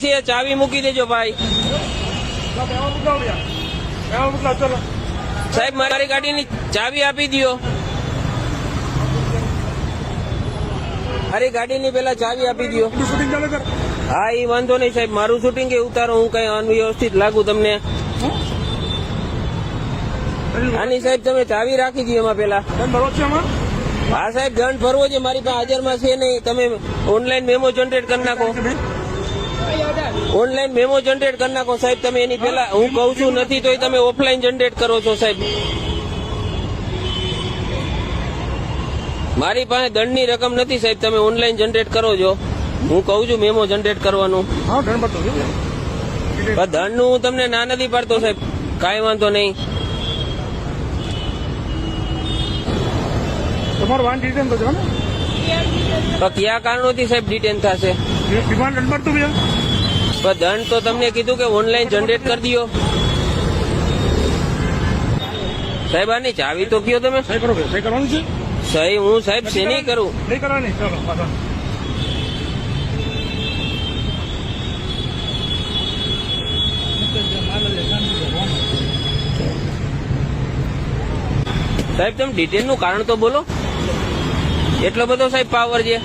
ચાવી મૂકી દેજો ભાઈ. સાહેબ મારી ગાડીની ચાવી આપી દો. મારી ગાડીની પેલા ચાવી આપી દો. હા એ વાંધો નહીં સાહેબ, મારું શૂટિંગ એ ઉતારો, હું કઈ અનવ્યવસ્થિત લાગુ તમને? આની સાહેબ તમે ચાવી રાખી દો એમાં પેલા. હા સાહેબ દંડ ભરવો છે, મારી પાસે હાજરમાં છે નહીં. તમે ઓનલાઈન મેમો જનરેટ કરી નાખો. ઓનલાઈન મેમો જનરેટ કરી નાખો સાહેબ તમે. એની પેલા હું કઉ છું નથી તો તમે ઓફલાઈન જનરેટ કરો છો સાહેબ. મારી પાસે દંડની રકમ નથી સાહેબ, તમે ઓનલાઈન જનરેટ કરો છો. હું કઉ છું મેમો જનરેટ કરવાનું. દંડનું હું તમને ના નથી પાડતો સાહેબ, કાંઈ વાંધો નહીં. તમારું વાહન ડિટેન તો છે ને? તો કયા કારણોથી સાહેબ ડિટેન થશે? ડિમાન્ડ નંબર તો ભૈયા પણ દંડ તો તમને કીધું કે ઓનલાઈન જનરેટ કરી દો સાહેબ. આની ચાવી તો કયો તમે. સહી કરો, સહી કરવાનું છે. સહી હું સાહેબ શેની કરું? નહીં કરવાની. ચાલો પાછા. સાહેબ તમે ડિટેલ નું કારણ તો બોલો. એટલો બધો સાહેબ પાવર છે.